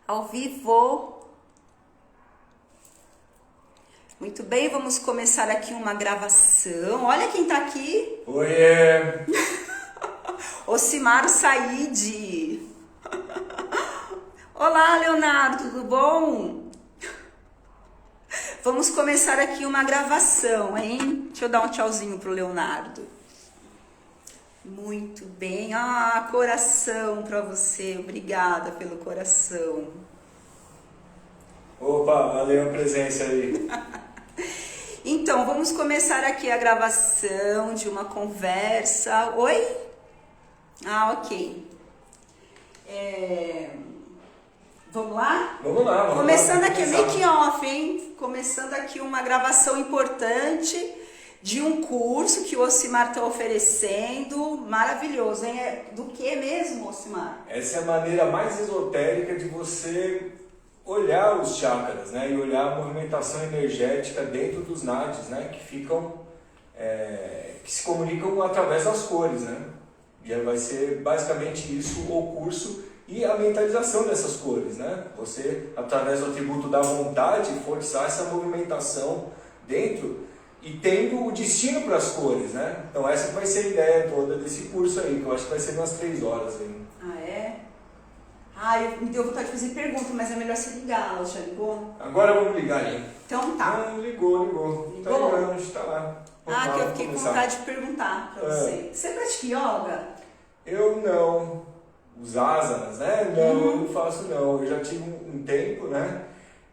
Ao vivo. Muito bem, vamos começar aqui uma gravação. Olha quem tá aqui. Oiê! Ocimar Said. Olá, Leonardo, tudo bom? Vamos começar aqui uma gravação, hein? Deixa eu dar um tchauzinho pro Leonardo. Muito bem. Ah, coração para você. Obrigada pelo coração. Opa, valeu a presença aí. Então, vamos começar aqui a gravação de uma conversa. Oi? Ah, ok. Vamos lá? Vamos lá, vamos Começando lá, aqui, começar. make off, hein? Começando aqui uma gravação importante de um curso que o Ocimar está oferecendo. Maravilhoso, hein? É do que mesmo, Ocimar? Essa é a maneira mais esotérica de você olhar os chakras, né? E olhar a movimentação energética dentro dos nadis, né? Que ficam, que se comunicam através das cores, né? E aí vai ser basicamente isso o curso e a mentalização dessas cores, né? Você, através do atributo da vontade, forçar essa movimentação dentro e tendo o destino para as cores, né? Então essa vai ser a ideia toda desse curso aí, que eu acho que vai ser umas 3 horas aí. Ah, é? Ah, me deu vontade de fazer pergunta, mas é melhor você ligar. Ela já ligou? Agora vamos ligar aí. Então tá. Ah, ligou. Tá ligando, a gente tá lá. Ah, que eu fiquei com começar. vontade de perguntar pra você. Você pratica yoga? Eu não. Os asanas, né? Não, eu não faço não. Eu já tive um tempo, né?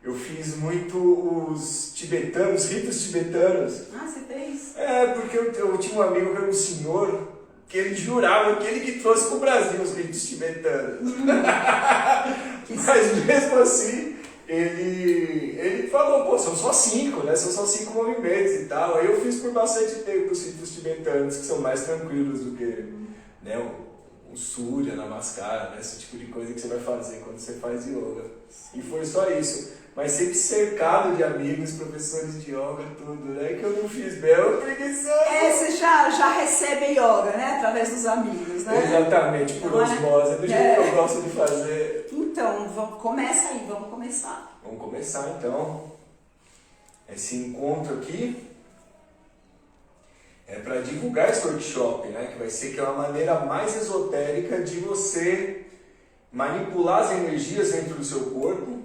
Eu fiz muito os tibetanos, ritos tibetanos. Ah, você fez? Porque eu tinha um amigo que era um senhor que ele jurava que ele que trouxe para o Brasil os ritos tibetanos. Mas mesmo assim, ele falou, pô, são só 5, né? São só 5 movimentos e tal. Aí eu fiz por bastante tempo os ritos tibetanos, que são mais tranquilos do que, né, o Surya, Namaskara, né? Esse tipo de coisa que você vai fazer quando você faz yoga. E foi só isso. Mas sempre cercado de amigos, professores de yoga, tudo, né? Que eu não fiz bem, eu preguiçoso. Você já recebe yoga, né? Através dos amigos, né? Exatamente, por osmose, é do jeito que eu gosto de fazer. Então, começa aí, vamos começar. Vamos começar então. Esse encontro aqui é para divulgar esse workshop, né? Que vai ser uma maneira mais esotérica de você manipular as energias dentro do seu corpo,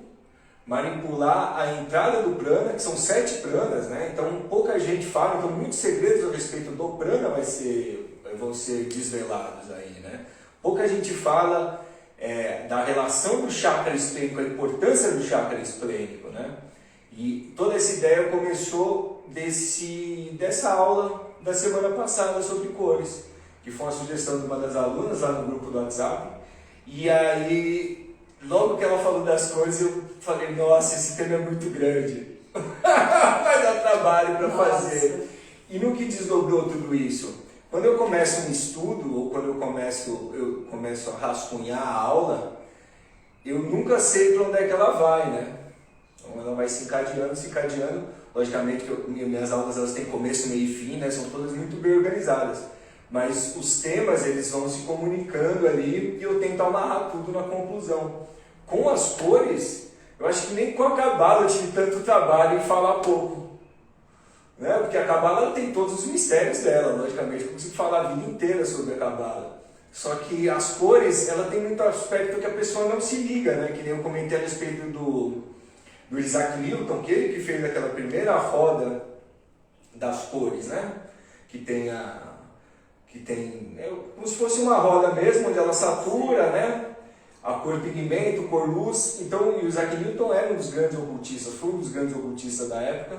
manipular a entrada do prana, que são 7 pranas, né? Então pouca gente fala, então muitos segredos a respeito do prana vão ser desvelados aí, né? Pouca gente fala da relação do chakra esplênico, a importância do chakra esplênico, né? E toda essa ideia começou dessa aula da semana passada sobre cores, que foi uma sugestão de uma das alunas lá no grupo do WhatsApp, e aí logo que ela falou das cores, eu falei, nossa, esse tema é muito grande. Vai dar trabalho para fazer. E no que desdobrou tudo isso? Quando eu começo um estudo, ou quando eu começo a rascunhar a aula, eu nunca sei para onde é que ela vai, né? Então ela vai se encadeando. Logicamente que minhas aulas elas têm começo, meio e fim, né? São todas muito bem organizadas. Mas os temas eles vão se comunicando ali e eu tento amarrar tudo na conclusão. Com as cores, eu acho que nem com a Cabala eu tive tanto trabalho em falar pouco. Né? Porque a Cabala tem todos os mistérios dela, logicamente, eu consigo falar a vida inteira sobre a Cabala. Só que as cores, ela tem muito aspecto que a pessoa não se liga, né? Que nem eu comentei a respeito do Isaac Newton, que ele que fez aquela primeira roda das cores, né? Que tem como se fosse uma roda mesmo, onde ela satura, né? A cor pigmento, cor luz. Então, o Isaac Newton era um dos grandes ocultistas, foi um dos grandes ocultistas da época,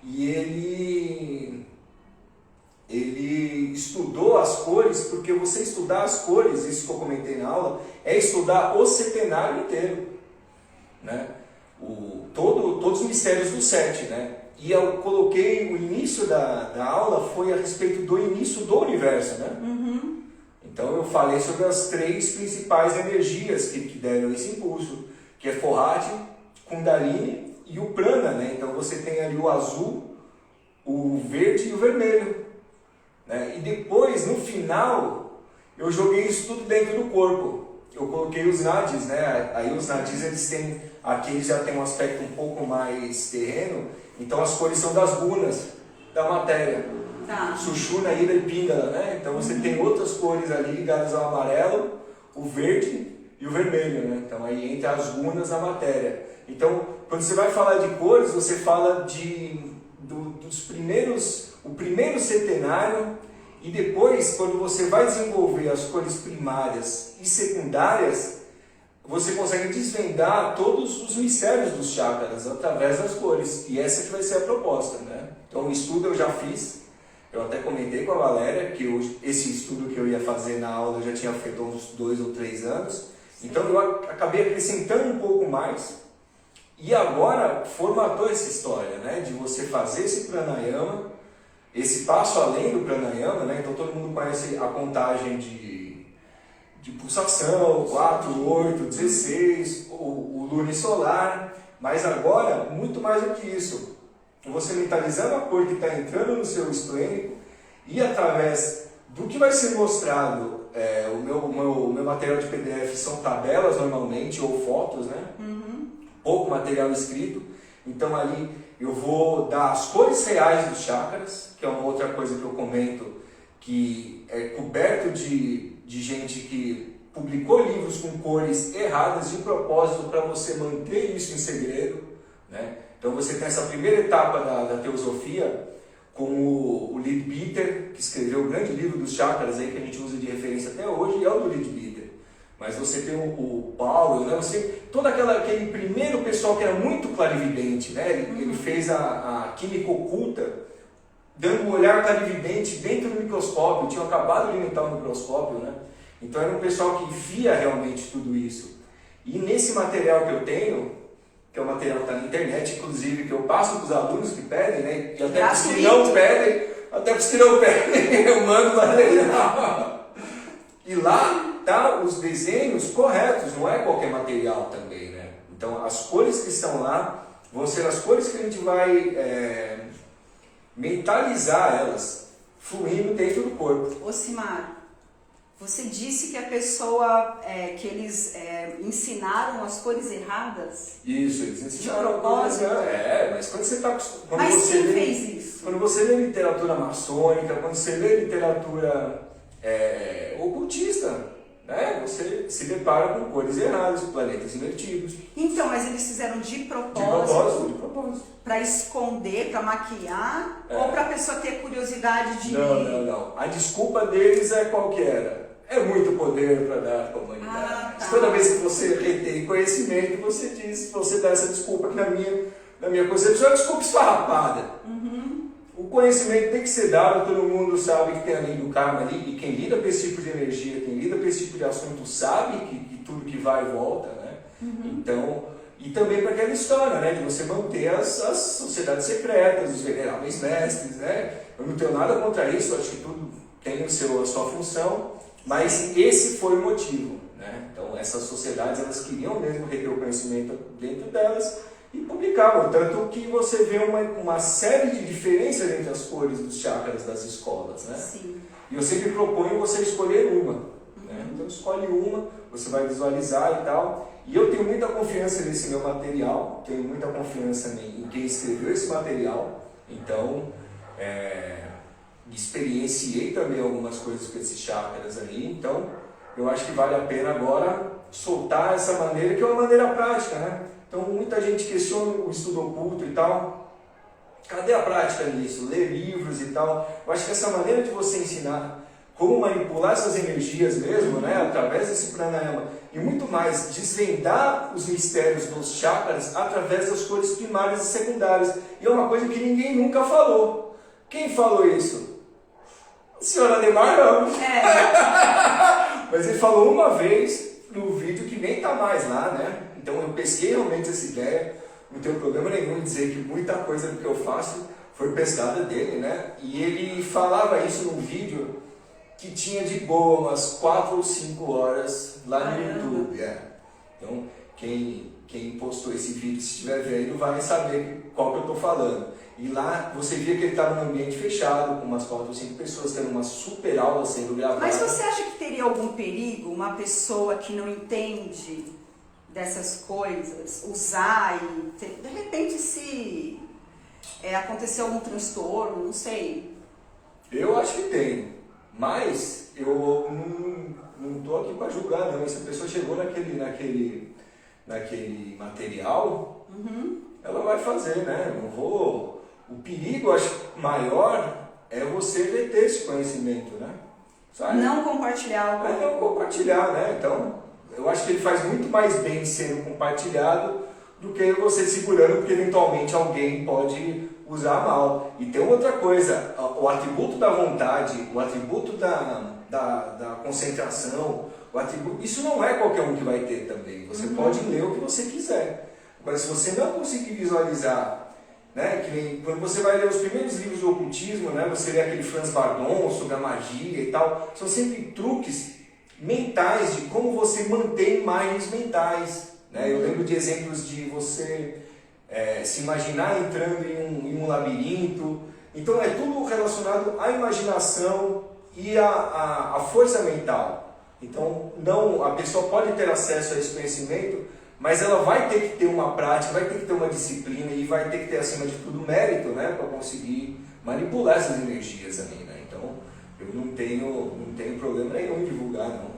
e ele estudou as cores, porque você estudar as cores, isso que eu comentei na aula, é estudar o setenário inteiro, né? Todos os mistérios do 7, né? E eu coloquei o início da aula foi a respeito do início do universo, né? Uhum. Então eu falei sobre as 3 principais energias que deram esse impulso, que é Forrati, Kundalini e o Prana, né? Então você tem ali o azul, o verde e o vermelho, né? E depois, no final, eu joguei isso tudo dentro do corpo. eu coloquei os nadis, né? Aí os nadis, eles têm, aqui eles já tem um aspecto um pouco mais terreno, então as cores são das gunas da matéria. Tá. Sushuna, Ira e Pingala, né? Então você tem outras cores ali ligadas ao amarelo, o verde e o vermelho, né? Então aí entra as gunas da matéria. Então, quando você vai falar de cores, você fala dos primeiros, o primeiro centenário, e depois, quando você vai desenvolver as cores primárias e secundárias, você consegue desvendar todos os mistérios dos chakras através das cores. E essa que vai ser a proposta, né? Então, o estudo eu já fiz, eu até comentei com a Valéria que esse estudo que eu ia fazer na aula eu já tinha feito há uns 2 ou 3 anos. Então, eu acabei acrescentando um pouco mais. E agora formatou essa história, né? De você fazer esse pranayama, esse passo além do pranayama, né? Então todo mundo conhece a contagem de pulsação, 4, 8, 16, o lunisolar, mas agora, muito mais do que isso, você mentalizando a cor que está entrando no seu esplênico e através do que vai ser mostrado, o meu material de PDF são tabelas normalmente, ou fotos, né? Pouco material escrito, então ali eu vou dar as cores reais dos chakras, que é uma outra coisa que eu comento, que é coberto de gente que publicou livros com cores erradas de propósito para você manter isso em segredo, né? Então você tem essa primeira etapa da teosofia, com o Leadbeater, que escreveu o grande livro dos chakras aí, que a gente usa de referência até hoje, e é o do Leadbeater. Mas você tem o Paulo, né? Todo aquele primeiro pessoal que era muito clarividente, né? Ele fez a química oculta, dando um olhar clarividente dentro do microscópio, tinha acabado de inventar o microscópio, né? Então era um pessoal que via realmente tudo isso. E nesse material que eu tenho, que é o material que está na internet, inclusive, que eu passo para os alunos que pedem, né? E até para os que não pedem, eu mando material. E lá tá os desenhos corretos, não é qualquer material também, né? Então as cores que estão lá vão ser as cores que a gente vai mentalizar elas, fluindo dentro do corpo. Osimar, você disse que a pessoa, que eles ensinaram as cores erradas? Isso, eles ensinaram. De propósito? Mas quando você está... Mas quem fez isso? Quando você lê literatura maçônica, quando você lê literatura ocultista, né? Você se depara com cores erradas, planetas invertidos. Então, mas eles fizeram de propósito? De propósito. Para esconder, para maquiar? Ou para a pessoa ter curiosidade de... Não. A desculpa deles é qual que era? É muito poder para dar para a humanidade. Tá. Toda vez que você retém conhecimento, você dá essa desculpa, que na minha concepção é uma desculpa esfarrapada. O conhecimento tem que ser dado, todo mundo sabe que tem a lei do karma ali, e quem lida com esse tipo de energia, quem lida com esse tipo de assunto, sabe que tudo que vai e volta, né? Então, e também para aquela história, né, de você manter as sociedades secretas, os veneráveis mestres, né? Eu não tenho nada contra isso, acho que tudo tem a sua função, mas esse foi o motivo, né? Então, essas sociedades, elas queriam mesmo reter o conhecimento dentro delas, e publicavam, tanto que você vê uma série de diferenças entre as cores dos chakras das escolas, né? Sim. E eu sempre proponho você escolher uma, né? Então escolhe uma, você vai visualizar e tal, e eu tenho muita confiança nesse meu material, tenho muita confiança em quem escreveu esse material, então experienciei também algumas coisas com esses chakras ali, então eu acho que vale a pena agora soltar essa maneira, que é uma maneira prática, né? Então muita gente questiona o estudo oculto e tal. Cadê a prática nisso? Ler livros e tal. Eu acho que essa maneira de você ensinar como manipular essas energias mesmo, né, através desse pranayama, e muito mais, desvendar os mistérios dos chakras através das cores primárias e secundárias. E é uma coisa que ninguém nunca falou. Quem falou isso? A senhora Ademar não. Mas ele falou uma vez no vídeo que nem está mais lá, né? Então eu pesquei realmente essa ideia, não tenho problema nenhum em dizer que muita coisa do que eu faço foi pescada dele, né? E ele falava isso num vídeo que tinha de boa umas 4 ou 5 horas lá no YouTube. Então quem postou esse vídeo, se estiver vendo, vai saber qual que eu estou falando. E lá você via que ele estava num ambiente fechado, com umas 4 ou 5 pessoas, tendo uma super aula sendo gravada. Mas você acha que teria algum perigo uma pessoa que não entende dessas coisas usar e de repente se acontecer algum transtorno, não sei? Eu acho que tem, mas eu não estou aqui para julgar não. Se a pessoa chegou naquele material, ela vai fazer, né? Não vou... O perigo, acho, maior é você reter esse conhecimento, né? Sabe? Não compartilhar o... Não compartilhar, né? Então, eu acho que ele faz muito mais bem sendo compartilhado do que você segurando, porque eventualmente alguém pode usar mal. E tem outra coisa, o atributo da vontade, o atributo da concentração, isso não é qualquer um que vai ter também. Você pode ler o que você quiser. Agora, se você não conseguir visualizar, né, que nem quando você vai ler os primeiros livros do ocultismo, né, você lê aquele Franz Bardon sobre a magia e tal, são sempre truques mentais de como você mantém imagens mentais. Né? Eu lembro de exemplos de você se imaginar entrando em um labirinto. Então é tudo relacionado à imaginação e à força mental. Então a pessoa pode ter acesso a esse conhecimento, mas ela vai ter que ter uma prática, vai ter que ter uma disciplina e vai ter que ter, acima de tudo, mérito, né, para conseguir manipular essas energias ali, né? Então, eu não tenho problema nenhum em divulgar, não.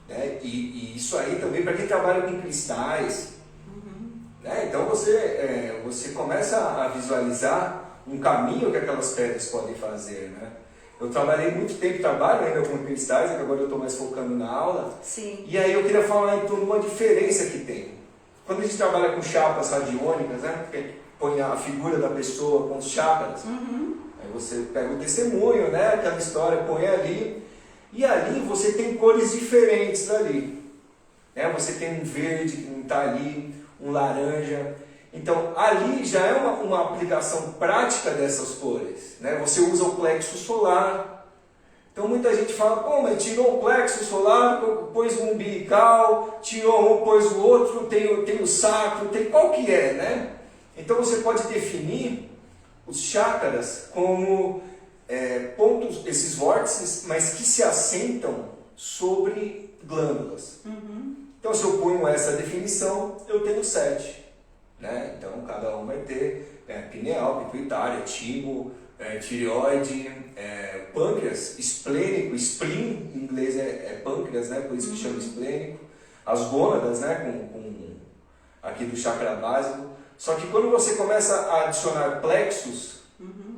Né? E isso aí também para quem trabalha com cristais. Né? Então, você começa a visualizar um caminho que aquelas pedras podem fazer, né? Eu trabalhei muito tempo, trabalho ainda com cristais, agora eu estou mais focando na aula. Sim. E aí eu queria falar então de uma diferença que tem. Quando a gente trabalha com chapas radiônicas, né, põe a figura da pessoa com os chakras, aí você pega o testemunho, né, aquela história, põe ali, e ali você tem cores diferentes dali. Né, você tem um verde que não está ali, um laranja. Então ali já é uma aplicação prática dessas cores. Né? Você usa o plexo solar. Então muita gente fala, pô, mas tirou o plexo solar, pôs o umbilical, tirou um, pôs o outro, tem o sacro, tem qual que é, né? Então você pode definir os chakras como pontos, esses vórtices, mas que se assentam sobre glândulas. Então se eu ponho essa definição, eu tenho 7. Né? Então cada um vai ter pineal, pituitária, timo, tireoide, pâncreas, esplênico, spleen, em inglês é pâncreas, né? Por isso que chama esplênico, as gônadas, né? com aqui do chakra básico. Só que quando você começa a adicionar plexos,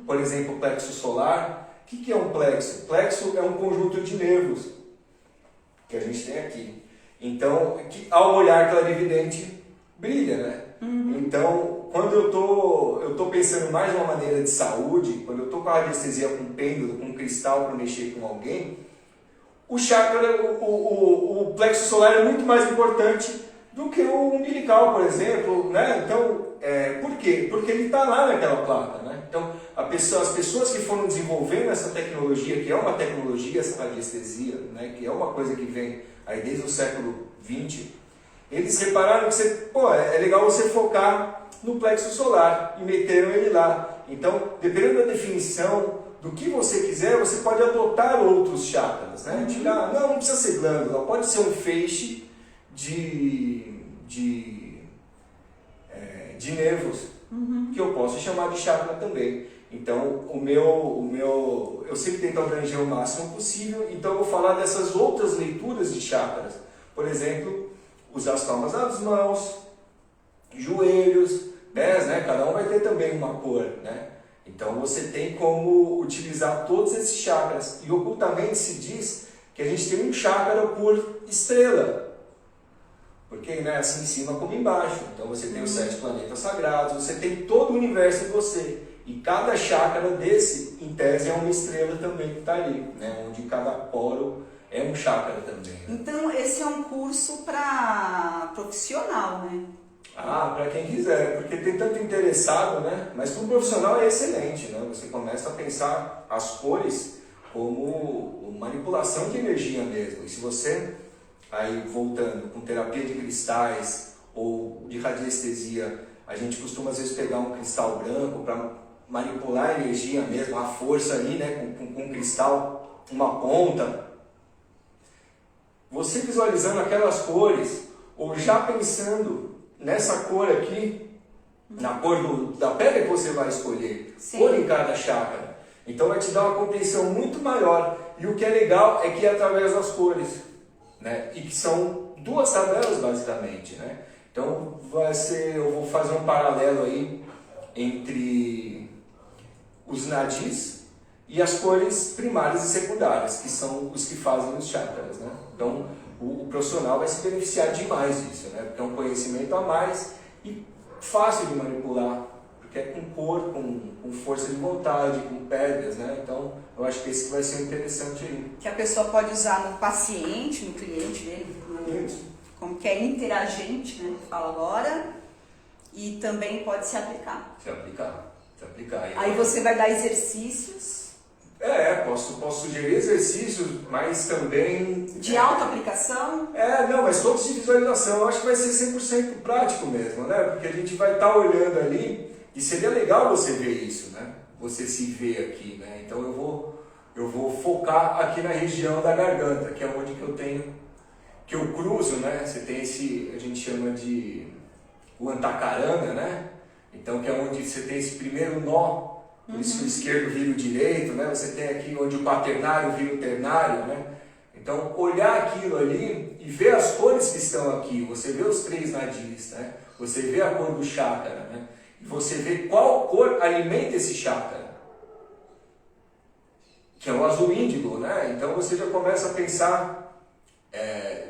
por exemplo, plexo solar, o que é um plexo? Plexo é um conjunto de nervos que a gente tem aqui. Então, ao olhar clarividente, brilha, né? Então, quando eu tô pensando mais numa maneira de saúde, quando eu estou com a radiestesia com pêndulo, com cristal para mexer com alguém, o chakra, o plexo solar é muito mais importante do que o umbilical, por exemplo. Né? Então, por quê? Porque ele está lá naquela placa. Né? Então, as pessoas que foram desenvolvendo essa tecnologia, que é uma tecnologia, essa radiestesia, né? Que é uma coisa que vem aí desde o século XX, eles repararam que é legal você focar no plexo solar e meteram ele lá. Então, dependendo da definição do que você quiser, você pode adotar outros chakras. Né? Não precisa ser glândula, pode ser um feixe de nervos, que eu posso chamar de chakra também. Então, eu sempre tento abranger o máximo possível, então eu vou falar dessas outras leituras de chakras. Por exemplo, usar as palmas das mãos, joelhos, pés, né? Cada um vai ter também uma cor, né? Então você tem como utilizar todos esses chakras. E ocultamente se diz que a gente tem um chakra por estrela. Porque, né, assim em cima como embaixo. Então você tem os 7 planetas sagrados, você tem todo o universo em você. E cada chakra desse, em tese, é uma estrela também que está ali, né? Onde cada poro é um chakra também. Né? Então esse é um curso para profissional, né? Para quem quiser, porque tem tanto interessado, né? Mas para o profissional é excelente, né? Você começa a pensar as cores como manipulação de energia mesmo. E se você, aí voltando, com terapia de cristais ou de radiestesia, a gente costuma às vezes pegar um cristal branco para manipular a energia mesmo, a força ali, né, com um cristal, uma ponta. Você visualizando aquelas cores, ou já pensando nessa cor aqui, na cor da pedra que você vai escolher, Sim. cor em cada chácara. Então vai te dar uma compreensão muito maior. E o que é legal é que é através das cores, né? E que são 2 tabelas basicamente, né? Então eu vou fazer um paralelo aí entre os nadis e as cores primárias e secundárias, que são os que fazem os chakras, né? Então o profissional vai se beneficiar demais disso, né? Porque é um conhecimento a mais e fácil de manipular, porque é com cor, com força de vontade, com pedras, né? Então eu acho que esse vai ser interessante aí. Que a pessoa pode usar no paciente, no cliente dele, como que é interagente, né? Fala agora, e também pode se aplicar. Se aplicar. Aí você vai dar exercícios. Posso sugerir exercícios, mas também... De autoaplicação? Mas todos de visualização. Eu acho que vai ser 100% prático mesmo, né? Porque a gente vai estar olhando ali e seria legal você ver isso, né? Você se ver aqui, né? Então eu vou focar aqui na região da garganta, que é onde que eu cruzo, né? Você tem a gente chama de o antacarana, né? Então que é onde você tem esse primeiro nó. Por isso que o esquerdo vira o direito, né? Você tem aqui onde o quaternário vira o ternário, né? Então, olhar aquilo ali e ver as cores que estão aqui. Você vê os 3 nadis, né? Você vê a cor do chákara, né? E você vê qual cor alimenta esse chákara, que é o azul índigo, né? Então, você já começa a pensar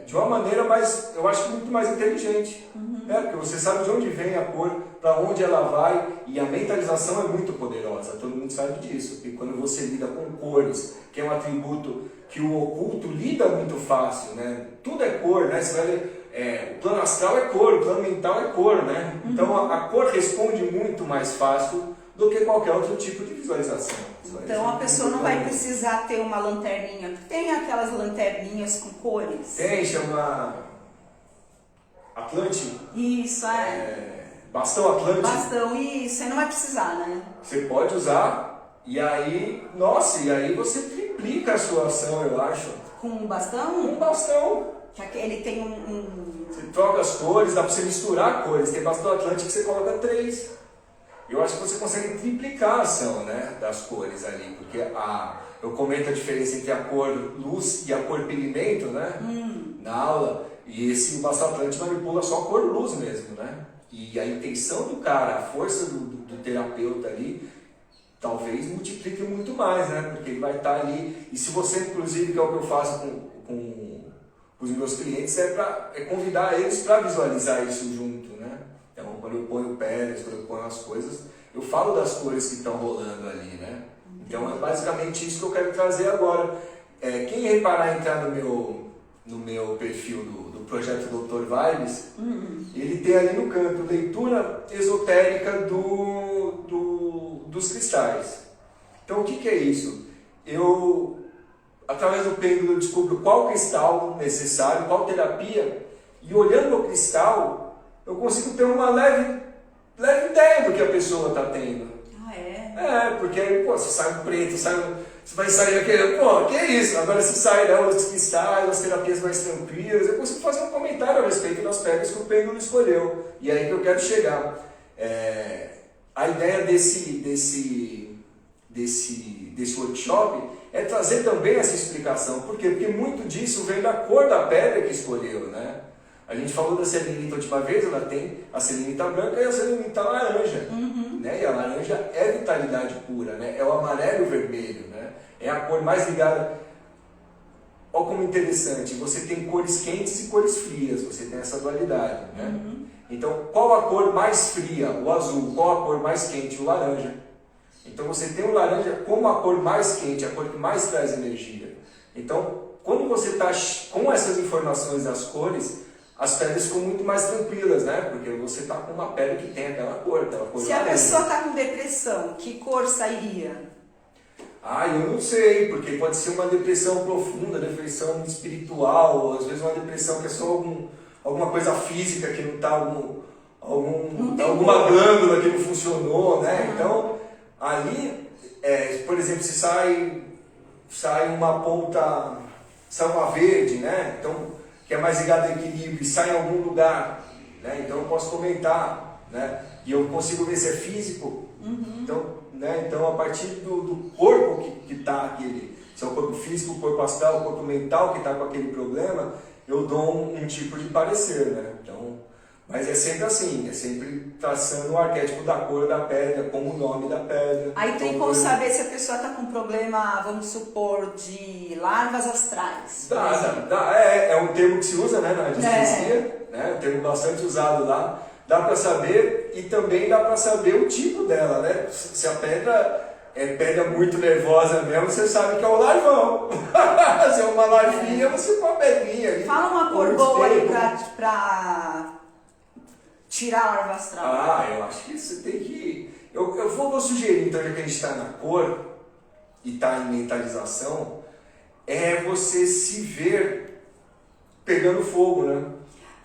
de uma maneira mais, eu acho que muito mais inteligente. Né? Porque você sabe de onde vem a cor, para onde ela vai, e a mentalização é muito poderosa, todo mundo sabe disso. E quando você lida com cores, que é um atributo que o oculto lida muito fácil, né? Tudo é cor, né? Você vai ler, o plano astral é cor, o plano mental é cor, né? Então a cor responde muito mais fácil do que qualquer outro tipo de visualização. Então a pessoa não vai precisar ter uma lanterninha. Tem aquelas lanterninhas com cores? Tem, chama Atlântico. Isso, Bastão Atlântico. Bastão, isso. Você não vai precisar, né? Você pode usar e aí você triplica a sua ação, eu acho. Com um bastão? Um bastão. Que ele tem Você troca as cores, dá para você misturar cores. Tem bastão Atlântico que você coloca 3. Eu acho que você consegue triplicar a ação, né, das cores ali, porque eu comento a diferença entre a cor luz e a cor pigmento, né, na aula, e o bastão Atlântico manipula só a cor luz mesmo, né, e a intenção do cara, a força do terapeuta ali, talvez multiplique muito mais, né, porque ele vai estar ali, e se você, inclusive, que é o que eu faço com os meus clientes, é convidar eles para visualizar isso junto, né. Então, quando eu ponho pedras, quando eu ponho as coisas, eu falo das cores que estão rolando ali, né? Então, é basicamente isso que eu quero trazer agora. Quem reparar entrar no meu perfil do projeto Dr. Vibes, ele tem ali no canto leitura esotérica dos cristais. Então, o que é isso? Através do pêndulo, eu descubro qual cristal necessário, qual terapia, e olhando o cristal, eu consigo ter uma leve ideia do que a pessoa está tendo. Porque aí, você sai um preto, você vai sair aquele, que é isso? Agora você sai os cristais, as terapias mais tranquilas, eu consigo fazer um comentário a respeito das pedras que o pêndulo escolheu. E aí que eu quero chegar. A ideia desse workshop é trazer também essa explicação. Por quê? Porque muito disso vem da cor da pedra que escolheu, né? A gente falou da selenita a última vez, ela tem a selenita branca e a selenita laranja. Né? E a laranja é vitalidade pura, né? É o amarelo e o vermelho, né? É a cor mais ligada. Olha como interessante, você tem cores quentes e cores frias, você tem essa dualidade, né? Então, qual a cor mais fria? O azul. Qual a cor mais quente? O laranja. Então, você tem o laranja como a cor mais quente, a cor que mais traz energia. Então, quando você está com essas informações das cores, as pedras ficam muito mais tranquilas, né? Porque você está com uma pedra que tem aquela cor Se laranja. A pessoa está com depressão, que cor sairia? Eu não sei, porque pode ser uma depressão profunda, depressão espiritual, ou às vezes uma depressão que é só alguma coisa física que não está Não alguma glândula que não funcionou, né? Então, ali, por exemplo, se sai uma ponta, sai uma verde, né? Então, que é mais ligada ao equilíbrio e sai em algum lugar, né? Então eu posso comentar, né? E eu consigo ver se é físico. Então, né? Então, a partir do corpo que está aquele, se é o corpo físico, o corpo astral, o corpo mental que está com aquele problema, eu dou um tipo de parecer, né? Então, mas é sempre assim, é sempre traçando o arquétipo da cor da pedra, como o nome da pedra. Aí tem como saber se a pessoa está com problema, vamos supor, de larvas astrais. É um termo que se usa, né, na anestesia, né? Um termo bastante usado lá. Dá para saber e também dá para saber o tipo dela, né? Se a pedra é pedra muito nervosa mesmo, você sabe que é um larvão. Se é uma larvinha, você põe uma pedrinha ali. Fala uma cor boa aí pra tirar a larva astral. Eu acho que você tem que... Eu vou sugerir, então, já que a gente está na cor e está em mentalização, é você se ver pegando fogo, né?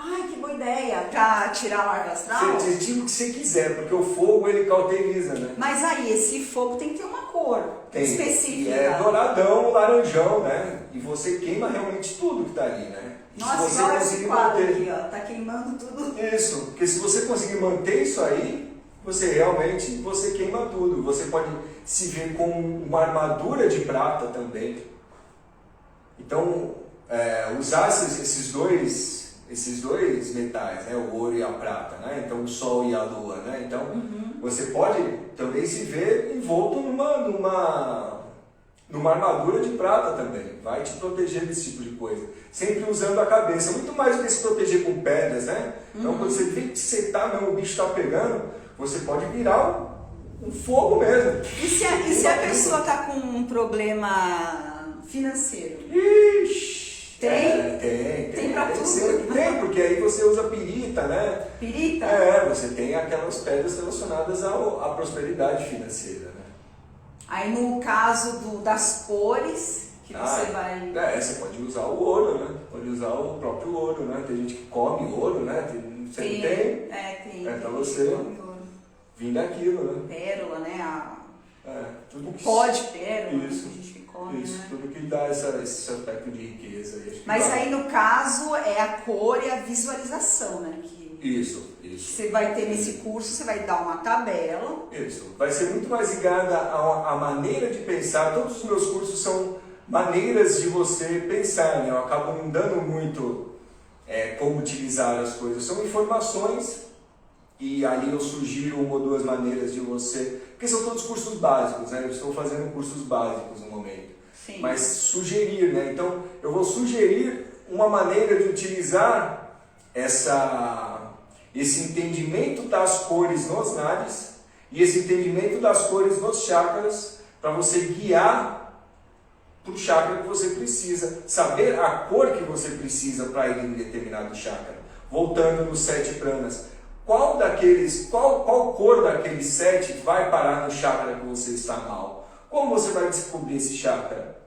Ai, que boa ideia! Pra tirar a larva astral? Você tira o que você quiser, porque o fogo ele cauteriza, né? Mas aí, esse fogo tem que ter uma cor específica. É douradão, laranjão, né? E você queima realmente tudo que está ali, né? Nossa, se olha você esse conseguir quadro manter... aqui, ó. Tá queimando tudo. Isso, porque se você conseguir manter isso aí, você queima tudo. Você pode se ver com uma armadura de prata também. Então, usar esses dois metais, né? O ouro e a prata, né? Então o sol e a lua, né? Então você pode também se ver envolto numa armadura de prata também, vai te proteger desse tipo de coisa, sempre usando a cabeça, muito mais do que se proteger com pedras, né? Então quando você vê que você tá mesmo, o bicho está pegando, você pode virar um fogo mesmo. E se a pessoa tá com um problema financeiro? Ixi! Tem? Tem Pra tudo. Tem, porque aí você usa pirita, né? Pirita? Você tem aquelas pedras relacionadas à prosperidade financeira, né? Aí no caso das cores, que você vai... Você pode usar o ouro, né? Pode usar o próprio ouro, né? Tem gente que come ouro, né? Você não tem? Tem. É pra você vir daquilo, né? Pérola, né? Tudo que... Pó de pérola, isso, tem gente que come, isso, né? tudo que dá esse aspecto de riqueza. Mas aí no caso é a cor e a visualização, né? Isso. Você vai ter nesse curso, você vai dar uma tabela. Isso. Vai ser muito mais ligada à maneira de pensar. Todos os meus cursos são maneiras de você pensar, né? Eu acabo não dando muito como utilizar as coisas. São informações e ali eu sugiro uma ou duas maneiras de você... Porque são todos cursos básicos, né? Eu estou fazendo cursos básicos no momento. Sim. Mas sugerir, né? Então, eu vou sugerir uma maneira de utilizar esse entendimento das cores nos nadis e esse entendimento das cores nos chakras para você guiar para o chakra que você precisa, saber a cor que você precisa para ir em determinado chakra. Voltando nos 7 pranas, qual cor daqueles 7 vai parar no chakra que você está mal? Como você vai descobrir esse chakra?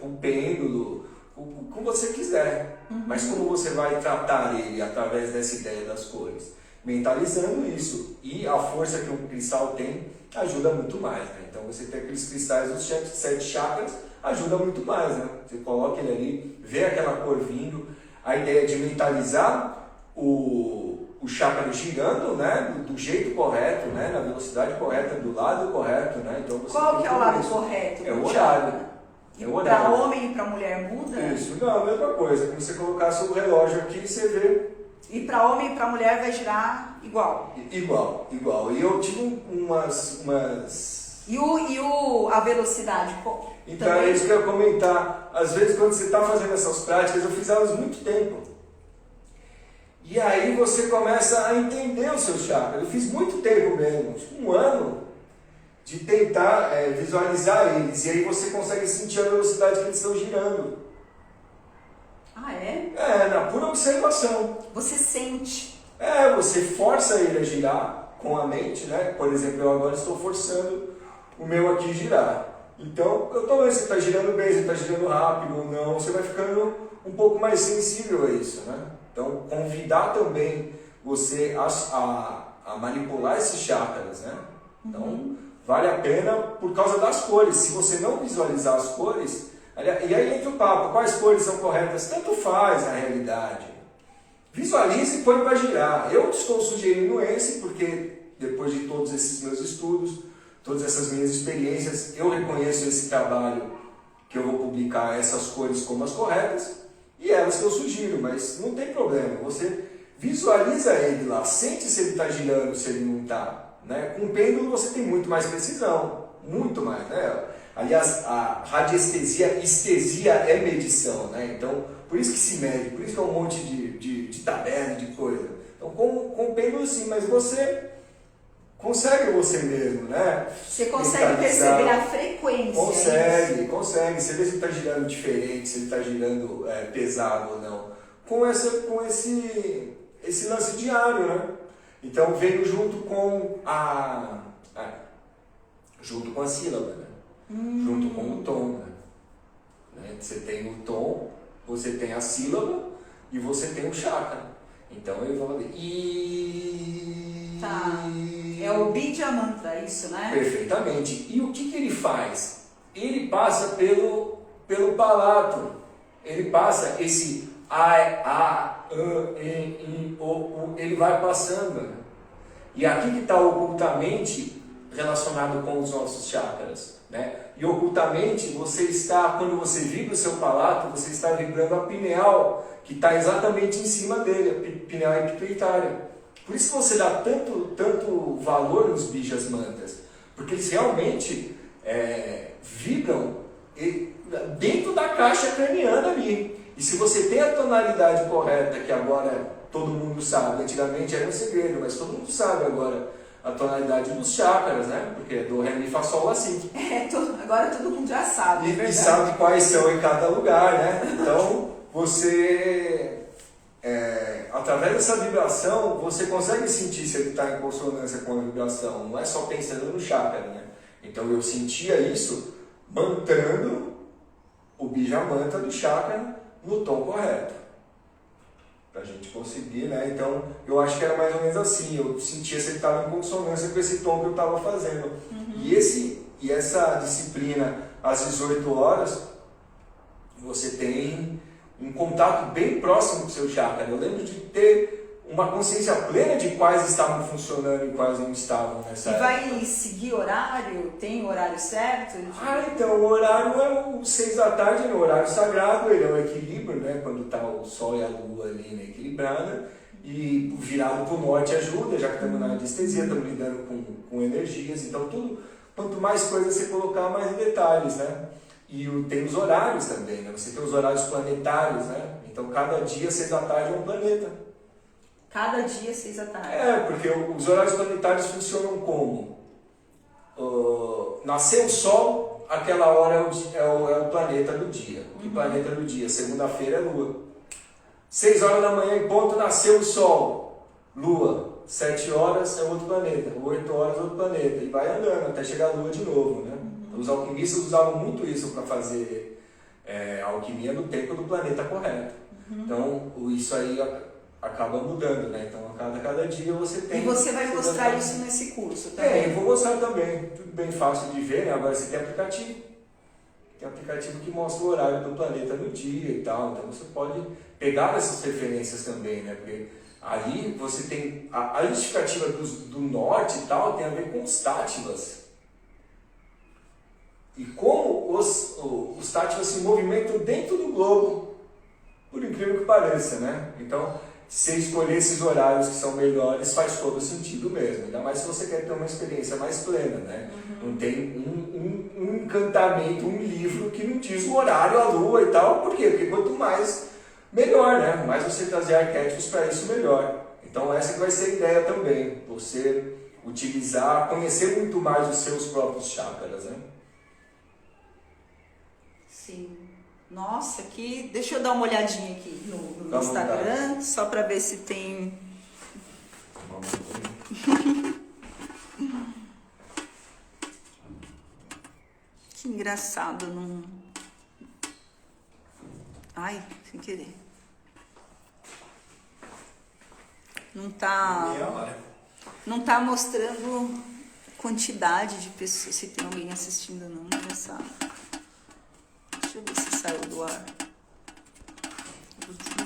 Com o pêndulo, como você quiser, mas como você vai tratar ele através dessa ideia das cores? Mentalizando isso, e a força que um cristal tem ajuda muito mais, né? Então você tem aqueles cristais dos 7 chakras, ajuda muito mais, né? Você coloca ele ali, vê aquela cor vindo, a ideia de mentalizar o chakra girando, né? Do jeito correto, né? Na velocidade correta, do lado correto, né? Então você qual que é o lado correto? É o horário. Para homem e para mulher muda? Isso, não, a mesma coisa. Quando você colocar seu relógio aqui, você vê. E para homem e para mulher vai girar igual? Igual. E eu tive umas... E a velocidade? Então é isso que eu ia comentar. Às vezes quando você está fazendo essas práticas, eu fiz elas muito tempo. E aí você começa a entender os seus chakras. Eu fiz muito tempo mesmo, um ano, de tentar visualizar eles. E aí você consegue sentir a velocidade que eles estão girando. Ah, é? Na pura observação. Você sente. Você força ele a girar com a mente, né? Por exemplo, eu agora estou forçando o meu aqui girar. Então, eu estou vendo se está girando bem, se está girando rápido ou não. Você vai ficando um pouco mais sensível a isso, né? Então, convidar também você a manipular esses chakras, né? Então, vale a pena por causa das cores. Se você não visualizar as cores, e aí entra o papo, quais cores são corretas? Tanto faz na realidade. Visualize e põe para girar. Eu estou sugerindo esse porque depois de todos esses meus estudos, todas essas minhas experiências, eu reconheço esse trabalho que eu vou publicar, essas cores como as corretas, e elas que eu sugiro, mas não tem problema. Você visualiza ele lá, sente se ele está girando, se ele não está. Né? Com o pêndulo você tem muito mais precisão, muito mais. Né? Aliás, a radiestesia, estesia é medição, né? Então, por isso que se mede, por isso que é um monte de tabela, de coisa. Então, com o pêndulo sim, mas você consegue você mesmo, né? Você consegue perceber a frequência. Consegue. Você vê se ele está girando diferente, se ele está girando pesado ou não. Com esse lance diário, né? Então, veio junto com a sílaba, né? Junto com o tom, né? Você tem o tom, você tem a sílaba e você tem o chakra. Então eu vou fazer Tá. É o Bija Mantra, isso, né? Perfeitamente. E o que ele faz? Ele passa pelo palato. Ele passa esse A, E, I, O, U, ele vai passando. Né? E aqui que está ocultamente relacionado com os nossos chakras. Né? E ocultamente, você está, quando você vibra o seu palato, você está vibrando a pineal, que está exatamente em cima dele, a pineal epitelitária. Por isso que você dá tanto valor nos Bijas Mantras, porque eles realmente vibram dentro da caixa craniana ali. E se você tem a tonalidade correta, que agora todo mundo sabe, antigamente era um segredo, mas todo mundo sabe agora a tonalidade dos chakras, né? Porque é do, ré, mi, fá, sol, lá, si. Agora todo mundo já sabe, é verdade. E sabe quais são em cada lugar, né? Então, você, através dessa vibração, você consegue sentir se ele está em consonância com a vibração. Não é só pensando no chakra, né? Então, eu sentia isso mantrando o Bija Mantra do chakra no tom correto. Pra gente conseguir, né? Então, eu acho que era mais ou menos assim. Eu sentia se ele estava em consonância com esse tom que eu estava fazendo. E essa disciplina, às 18 horas, você tem um contato bem próximo com o seu chakra. Eu lembro de ter uma consciência plena de quais estavam funcionando e quais não estavam nessa época. E vai seguir horário? Tem o horário certo? Então, o horário é o 6 da tarde, no horário sagrado, ele é o equilíbrio, né? Quando está o Sol e a Lua ali, né, equilibrada, e virado para o norte ajuda, já que estamos na anestesia, estamos lidando com energias, então tudo, quanto mais coisas você colocar, mais detalhes, né? E tem os horários também, né? Você tem os horários planetários, né? Então, cada dia, 6 da tarde, é um planeta. Cada dia, 6 da tarde. Porque os horários planetários funcionam como? Nasceu o Sol, aquela hora é o planeta do dia. Que planeta do dia? Segunda-feira é Lua. 6 horas da manhã em ponto, nasceu o Sol. Lua. 7 horas é outro planeta. 8 horas é outro planeta. E vai andando até chegar a Lua de novo, né? Os alquimistas usavam muito isso para fazer a alquimia no tempo do planeta correto. Então, isso aí acaba mudando, né? Então, a cada dia você tem... E você vai mostrar isso nesse curso também? Eu vou mostrar também. Tudo bem fácil de ver, né? Agora você tem aplicativo. Tem aplicativo que mostra o horário do planeta no dia e tal. Então, você pode pegar essas referências também, né? Porque ali você tem... A justificativa do norte e tal tem a ver com os táttivas. E como os táttivas se movimentam dentro do globo, por incrível que pareça, né? Então, se escolher esses horários que são melhores, faz todo sentido mesmo. Ainda mais se você quer ter uma experiência mais plena, né? Não tem um encantamento, um livro que não diz o horário, a lua e tal. Por quê? Porque quanto mais, melhor, né? Mais você trazer arquétipos para isso, melhor. Então, essa que vai ser a ideia também. Você utilizar, conhecer muito mais os seus próprios chakras, né? Sim. Nossa, deixa eu dar uma olhadinha aqui no Instagram, só para ver se tem... Que engraçado, não... Ai, sem querer. Não tá... Meia hora. Não tá mostrando quantidade de pessoas, se tem alguém assistindo não nessa... Deixa eu ver se saiu do ar. Putz,